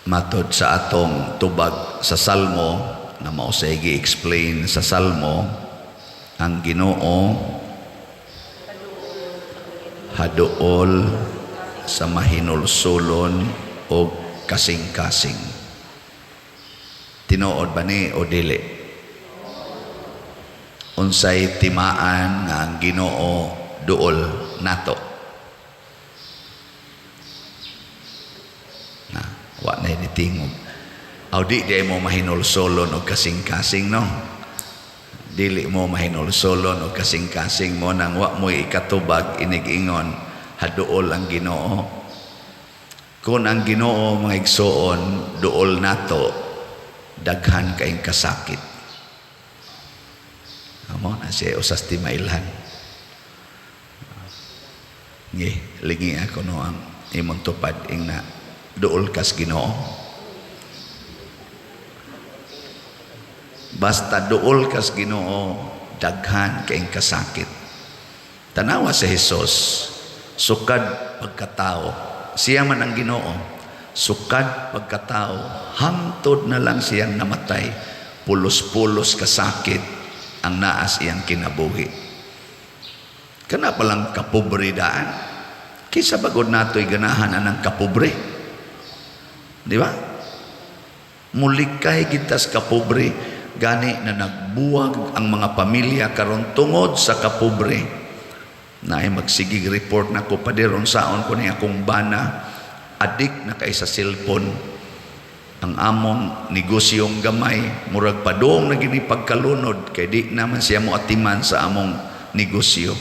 matod sa atong tubag sa Salmo na mao sa gi-explain sa Salmo, ang Ginoo haduol sa mahinulsulon o kasing-kasing. Tinuod ba ni o dili? Unsay timaan nga ang Ginoo duol nato? Na, wa na tingog. Aw di mo mahinulsulon o kasing-kasing, no? Dili mo mahinulsulon o kasing-kasing mo nang wa mo ikatubag inig-ingon haduol ang Ginoo. Kung ang Ginoo mga igsoon duol nato, daghan kaing kasakit. Amo na siya usas ti mailhan. Ngi, lingi ako no ang imong tupad ing na duol kas Ginoo. Basta duol kas Ginoo, daghan kaing kasakit. Tanawa si Jesus, sukad pagkatao. Siya man ang Ginoo, sukad pagkatao, hangtod na lang siyang namatay. Pulos-pulos kasakit ang naas iyang kinabuhi. Kana palang kapobridaan. Kisa bagod nato'y ganahan anang kapobre. Di ba? Mulikay kita sa kapobre, gani na nagbuwag ang mga pamilya karon tungod sa kapobre. Na ay magsigig report na ko padiron saon ko ni akong bana, adik na kay sa cellphone. Ang among negosyong gamay, murag padong na gini pagkalunod, kay di naman siya mo atiman sa among negosyo.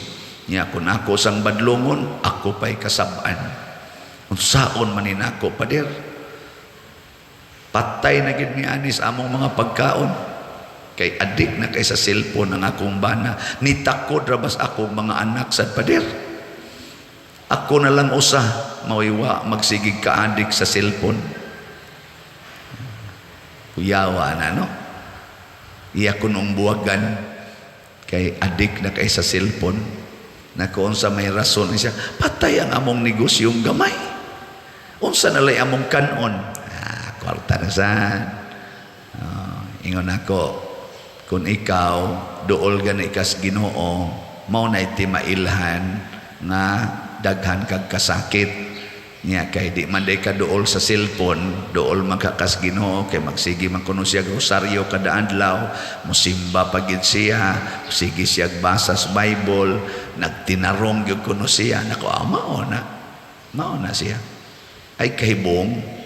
Niya kung ako sang badlongon, ako pa'y kasabaan. Kung saon manin ako padir. Patay na gid ni anis among mga pagkaon. Kay adik na kay sa cellphone ang akong bana. Nitakod rabas akong mga anak sa padir. Ako na lang usa, mawiwa, magsigig ka adik sa cellphone. Kuyawa na, no? Iya ko nung buwagan kay adik na kay sa cellphone na kung sa may rason siya, patay ang among negosyong gamay. Unsa na lay among kanon? Kwarta na saan. Ingon ako, kung ikaw, duol gani kas Ginoo, mao na iti mailhan nga daghan kag kasakit. Nya kay di man day ka duol sa cellphone, duol makakas Ginoo kay magsigi man kuno siya rosaryo kada adlaw, musimba pagid siya, sige siya basa sa Bible, nagtinarong gyud kuno siya, nako mao na siya. Ay kahibong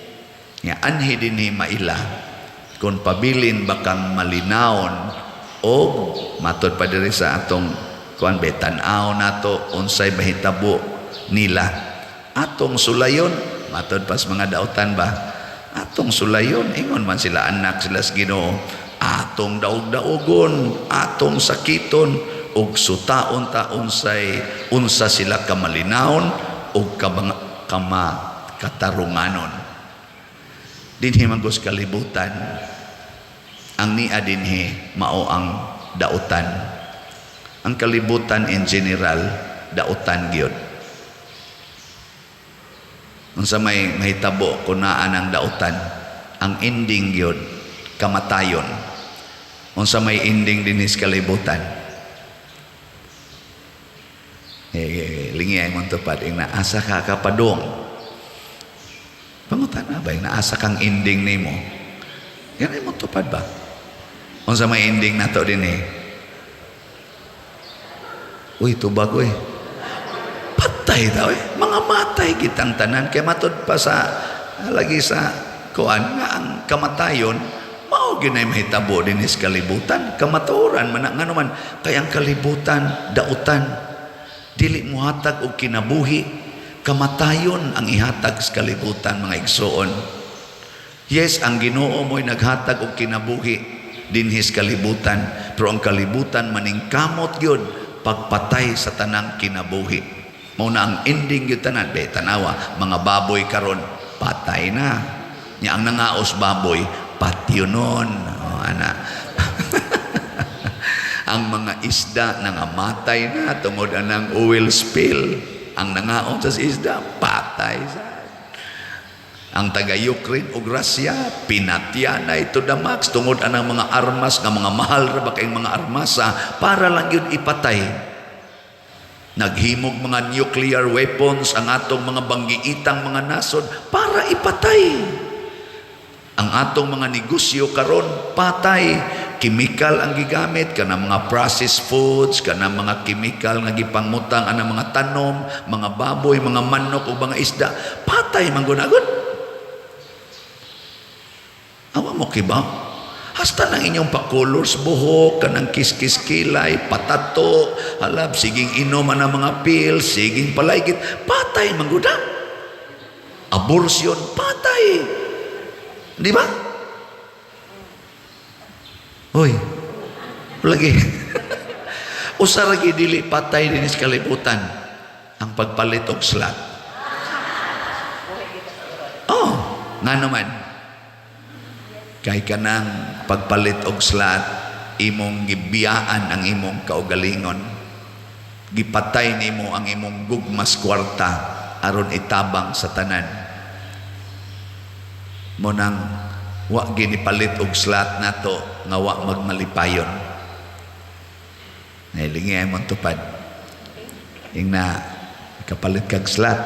nya anhi dinhi maila kung pabilin bakang malinawon o matod pa diri sa atong kuan betan-aw nato unsay mahitabo nila. Atong sulayon, matod pas mga dautan ba, atong sulayon, ingon man sila anak sila sa Ginoo, atong daog-daogon, atong sakiton, ug sutaon ta unsa sila kamalinawon ug katarunganon. Dinhi manggos kalibutan, ang nia dinhi mao ang dautan. Ang kalibutan in general, dautan gyud. Unsa may mahitabo kung naan ang dautan, ang ending yun kamatayon. Unsa may ending dinis kalibutan, lingi ay mong tupad ing naasa ka kapadong pangutan na ba ing naasa kang ending nimo, yan ay mong tupad ba? Unsa may ending nato din uy tubag patay daw mga matay kitang tanan kay matod pa sa lagi sa kuan nga ang kamatayon mao ginay mahitabo dinis kalibutan, kamatuoran man ngano man kay ang kalibutan dautan dili mohatag og kinabuhi, kamatayon ang ihatag sa kalibutan mga igsoon. Yes, ang Ginoo mo'y naghatag og kinabuhi dinhis kalibutan, pero ang kalibutan maningkamot gyud pagpatay sa tanang kinabuhi. Mao na ang ending gyud tanan. Be tanawa mga baboy karon patay na. Nya ang nangaos baboy patyonon. Ana. Ang mga isda nangamatay na tungod anang oil spill. Ang nangaon sa isda patay sa. Ang taga Ukraine ug Russia pinatya na ito the max tungod anang mga armas nga mga mahal ra ba kayong mga armasa para lang yun ipatay. Naghimog mga nuclear weapons ang atong mga banggiitang mga nasod para ipatay. Ang atong mga negosyo karon patay, chemical ang gigamit kana mga processed foods, kana mga chemical nga gipangmutang anang mga tanom, mga baboy, mga manok o mga isda, patay man gud. Awa mo kiba? Hasta ng inyong pa-colors buhok, kanang kiskis kilay, patato, halab, siging inom ng mga pills, siging palaygit, patay mangguda. Abortion, patay. Di ba? Hoy, lagi. Usa lagi dili patay din sa kalibutan ang pagpalit og slat. Oh, nga naman. Kay kanang pagpalit og slat, imong gibiyaan ang imong kaugalingon. Gipatay nimo ang imong gugmas kwarta aron itabang sa tanan. Mo nang wa ginipalit og slat nato nga wa magmalipayon. Nailingay mo tupad. Ing na kapalit kag slat.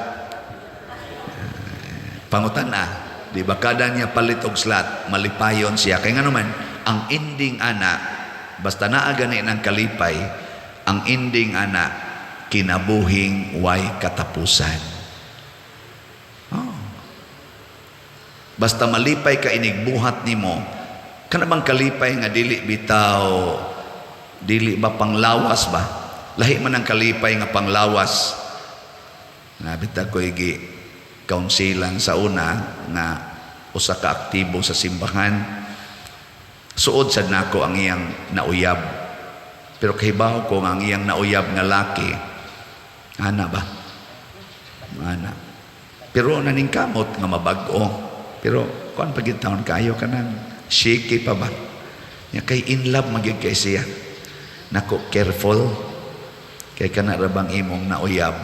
Pangutan na. Di ba kada niya palit og slat, malipayon siya. Kaya nga naman, ang ending ana, basta naaga na ng kalipay, ang ending ana, kinabuhing way katapusan. Oh. Basta malipay ka inigbuhat nimo, kanabang kalipay nga dili bitaw, dili ba panglawas ba? Lahi man ang kalipay nga panglawas. Nabita ko igi, kaunsilan sa una nga usa ka aktibo sa simbahan suod sad nako ang iyang nauyab pero kahibaw ko ang iyang nauyab nga laki ana ba ana pero naning kamot nga mabag-o pero kuan pagid taon kayo kanang shaky pa ba nya kay in love magyud kay siya nako careful kay kana ra bang imong nauyab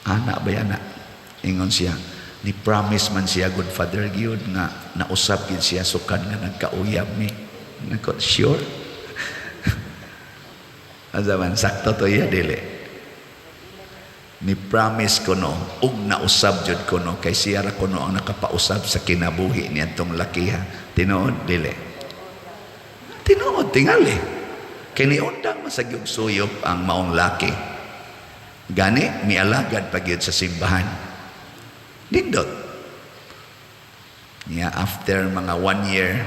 ana ba yana ingon siya ni promise man siya good father gyud nga nausap gid siya sukan nga nagkauyab mi nako sure azaman sakto to iya dili ni promise ko no ug nausab jud ko no kay siya ra kuno ang nakapausab sa kinabuhi niyadtong lakiha tinuod dili tinuod tingali kay niundang masagyog suyop ang maong laki gani mialagad pa gyud sa simbahan. Nindot. Niya after mga 1 year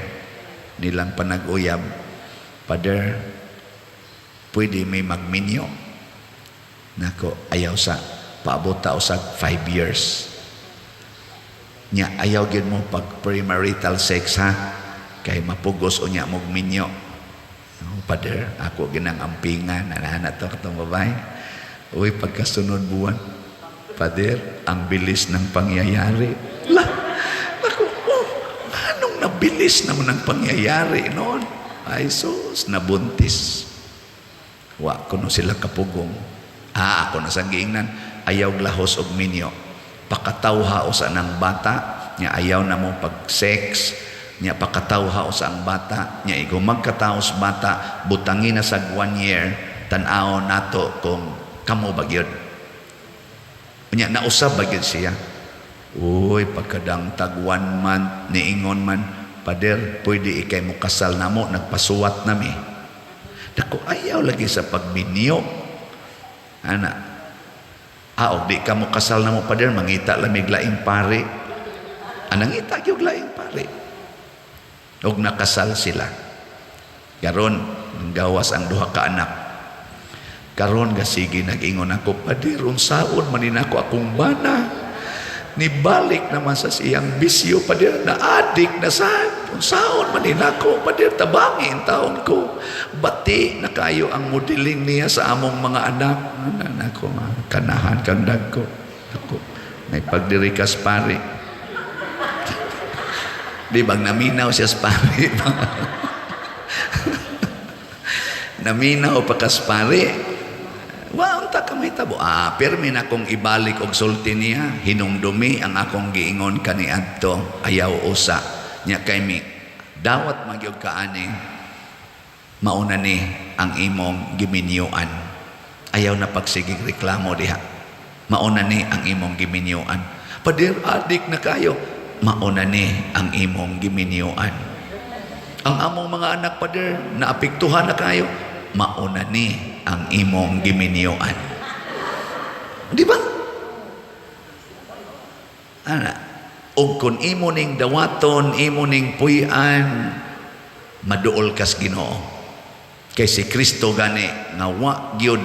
nilang panag-uyab, Father, pwede may magminyo. Nako, ayaw sa paabota o sa 5 years. Niya ayaw gid mo pag premarital sex ha, kay mapugos o niya magminyo. Father, ako ginang ampingan, nanahan to katong babae. Uy, pagkasunod buwan, Father, ang bilis ng pangyayari. Naku, anong nabilis naman ang pangyayari noon? Ay sus, nabuntis. Wa ko no sila kapugong. Ako na sang giingnan, ayaw glahos og minyo. Pakatawha o sa nang bata, nya ayaw na mo pag-sex, nya pakatawha o sa ang bata, nya igo magkataos bata, butangin na sa 1 year, tan-aw nato kung kamo bagyod. Nya nausab ba gyud siya? Uy, pagkadang tag 1 month niingon man, Pader, pwede ikay mo kasal na mo, nagpasuwat nami. Dako ayaw lagi sa pagminyo. Ana, og di ka mo kasal na mo, Pader, mangita lamig laing pare. Anangita gyud laing pare. Og nakasal sila. Karon gawas ang duha ka anak. Karon gasigi nag-ingon ako, Pader, unsaon manin ako akong bana. Nibalik naman sa siyang bisyo, Pader, na adik na sad. Unsaon manin ako, Pader, tabangin taon ko. Bati na kayo ang modeling niya sa among mga anak. Ako, kanahan kang dag ko. Ako, may pagdiri ka pare. Di bang naminaw siya pare? Naminaw pa kas pare. Unta ka may mahitabo. Pirmi na kong ibalik og sulti niya, hinungdumi ang akong giingon kaniadto, ayaw usa. Nya kay mi dawat magyud kaani, mauna ni ang imong giminyuan. Ayaw na pagsigig reklamo diha. Mauna ni ang imong giminyuan. Padir adik na kayo, mauna ni ang imong giminyuan. Ang among mga anak padir naapektuhan na kayo, mauna ni ang imong giminyuan. Di ba? Ana, ug kun imo ning dawaton, imo ning puy-an, maduol kas Ginoo. Kay si Kristo gani nga wa gyud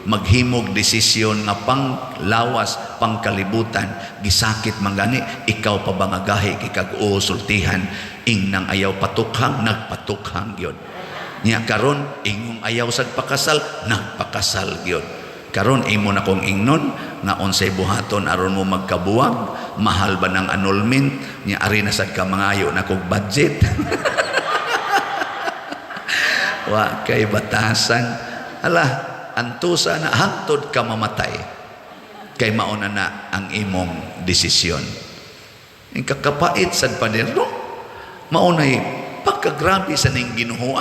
maghimog desisyon nga panglawas, pangkalibutan, gisakit man gani, ikaw pa ba nga gahi kikag sultihan, ingnang ayaw patukhang, nagpatukhang gyud. Nya karon ingong ayaw sad pakasal, nagpakasal gyud. Karon imo na kong ingnon nga unsay buhaton aron mo magkabuwag, mahal ba ng annulment, nya ari na sad ka mangayo na kog budget. Wa kay batasan. Ala, antusa na hangtod ka mamatay. Kay mauna na ang imong desisyon. Ang kakapait sad pader, no? Maunay pagkagrabe sa ning Ginoo.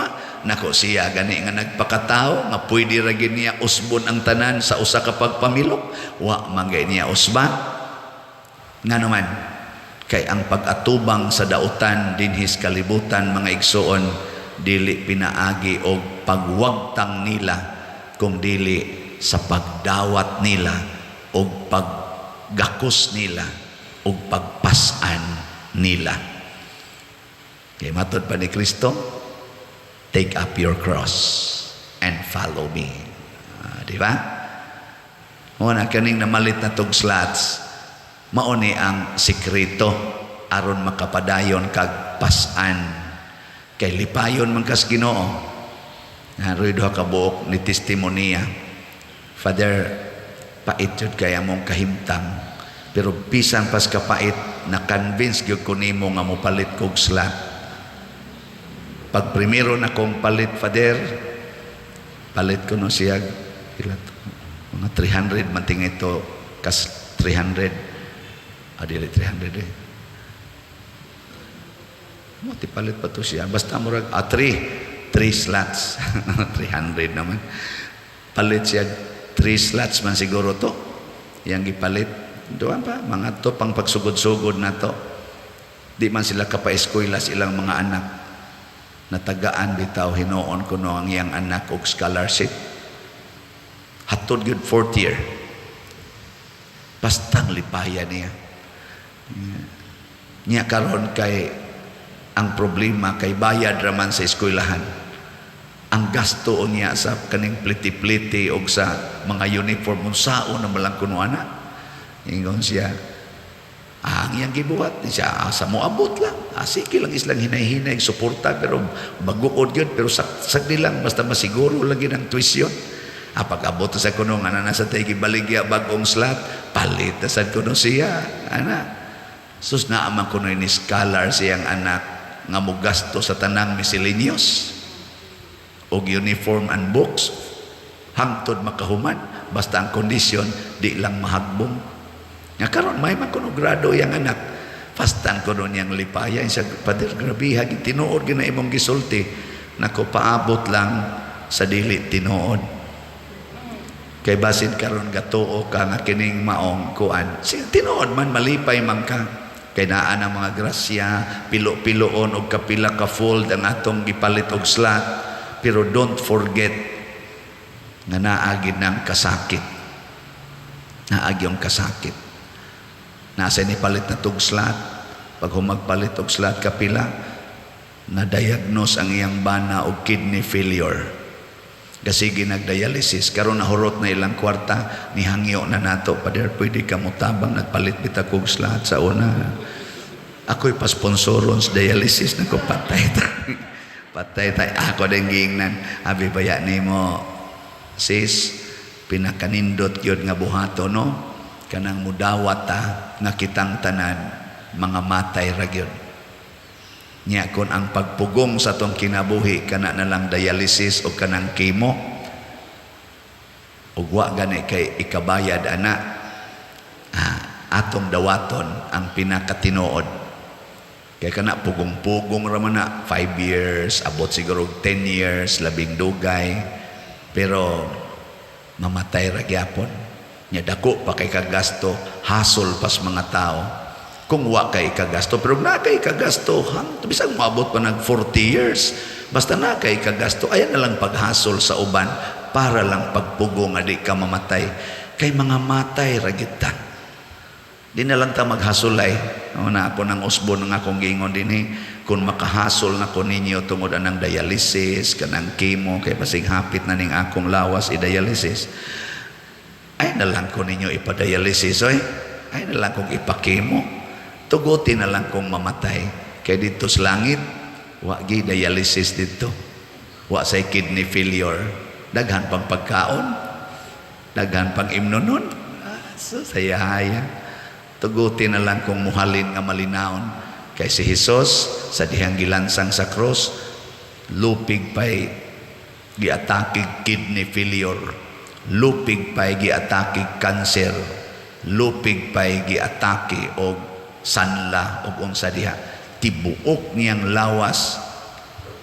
Nako siya gani nga nagpakatao nga pwede ra gid niya usbon ang tanan sa usa ka pagpamilok, wa man gay niya usban. Nga naman kay ang pag-atubang sa dautan dinhis kalibutan, mga igsoon, dili pinaagi og pagwagtang nila, kung dili sa pagdawat nila og paggakos nila og pagpasan nila. Kay matod pa ni Kristo, take up your cross and follow me. Di ba? Muna kaning namalit na tog slots, mauni ang sikreto aron makapadayon kag pasan. Kay lipayon man kas Ginoo. Naroy duha ka buok ni testimonya. Father, pait jud kay among kahimtang, pero bisan pas kapait na convince gyud ko nimo nga mopalit kog slot. Pag primero na kong palit, Father, palit ko no siya, mga 300, manting ito, kas 300. Dili 300 eh. Mati palit pa to siya. Basta murag, 3 slots. 300 naman. Palit siya, 3 slots man siguro to. Yang gipalit. Doon pa, mga to, pang pagsugod-sugod na to. Di man sila kapa-eskwela ilang mga anak. Natagaan bitaw hinoon ko no ang iyang anak og scholarship. Hatod gyud 4th year. Bastang lipaya niya. Niya karon kay ang problema kay bayad raman sa eskwelahan. Ang gasto niya sa kaning pliti-pliti og sa mga uniform unsaon na malang kuno ana. Ingon siya, ang iyang gibuhat siya asa mo abot lang. Sige lang islang hinay-hinay suporta, pero baguod yun, pero sakdi lang basta masiguro lagi ng tuition. Pag-abot sa kuno nga na sa tayo gibaligya bagong slot, palit na sa kuno siya anak. Sus na amang kuno ni scholar siyang anak nga mugasto sa tanang miscellaneous og uniform and books hangtod makahuman, basta ang kondisyon di lang mahagbong. Nga karon may man kuno grado yang anak, fastan kuno niyang lipaya sa Pader, grabe hagi tinuod gina imong gisulti, nako paabot lang sa dili tinuod. Kay basin karon gatuo ka nga kining maong kuan, tinuod man malipay man ka. Kay naa ang mga grasya, pilo-piloon og kapila ka fold ang atong gipalit og slot, pero don't forget nga naagi ng kasakit. Naagi yung kasakit. Nasa ni palit na tog slot, pag humagpalit og slot kapila, na-diagnose ang iyang bana og kidney failure. Kasi ginag-dialysis, karon nahurot na ilang kwarta, nihangyo na nato, Pader, pwede ka mutabang, nagpalit bita kog slot sa una. Ako'y pasponsoron sa dialysis, nako patay tayo. Patay tayo, ako din giingnan, abi baya ni mo, sis, pinakanindot yun nga buhato, no? Kanang mudawat nga kitang tanan mga matay ra gyud. Nya kun ang pagpugong sa tong kinabuhi kana na lang dialysis o kanang chemo, ug wa gani kay ikabayad ana, atong dawaton ang pinakatinuod. Kaya kana pugong-pugong ra man na 5 years, abot siguro 10 years, labing dugay, pero mamatay ra gyapon. Nya dako pa kay kagasto, hasol pas mga tao. Kung wa kay kagasto, pero na kay kagasto, bisag moabot pa nag 40 years, basta na kay kagasto, ayan na lang paghasol sa uban para lang pagpugo nga di ka mamatay. Kay mga matay ra gyud ta. Di na lang ta maghasulay. Na ako ng usbon nga akong gingon din kung makahasol na ko ninyo tungod anang dialysis, kanang chemo, kay basig hapit na ning akong lawas i-dialysis. Ay na lang ko ninyo ipa-dialysis, oy. Ay na lang kong ipakemo. Tugutin na lang kong mamatay. Kay dito sa langit, wa gi dialysis dito. Wa say kidney failure. Daghan pang pagkaon. Daghan pang imnonon. So sayahaya. Tugutin na lang kung muhalin nga malinaon. Kay si Jesus sa dihang gilansang sa cross, lupig pa'y giatakig kidney failure, lupig pa'y giatakig cancer, lupig pa'y giatake og sanla og unsa diha. Tibuok niyang lawas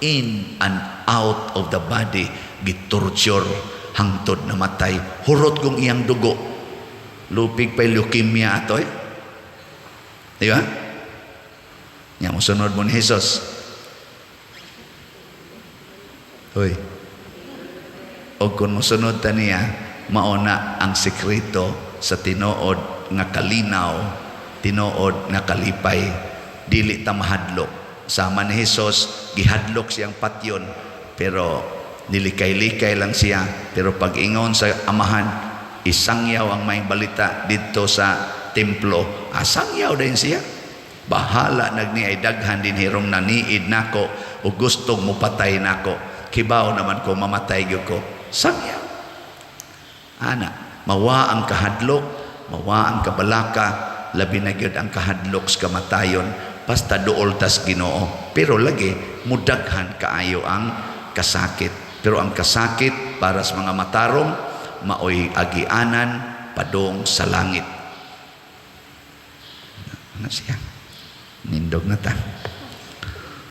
in and out of the body, gitorture hangtod namatay. Hurot kong iyang dugo, lupig pa'y leukemia atoy. Di ba? Nga musunod mo ni Jesus. Hoy. O kung musunod ta niya, mauna ang sekreto sa tinuod nga kalinaw, tinuod nga kalipay, dili ta mahadlok. Sama ni Jesus, gihadlok siyang patyon, pero nilikay-likay lang siya. Pero pag ingon sa amahan, isangyaw ang may balita dito sa templo, asangyaw din siya. Bahala nagni ay daghan din hirong naniid nako o gustong mupatay nako. Kibaw naman ko mamatay gyud ko. Sangyaw. Ana, mawa ang kahadlok, mawa ang kabalaka, labi na gyud ang kahadlok sa kamatayon, basta duol tas Ginoo. Pero lagi mudaghan kaayo ang kasakit. Pero ang kasakit para sa mga matarong maoy agianan padong sa langit. Ano siya? Nindog na ta.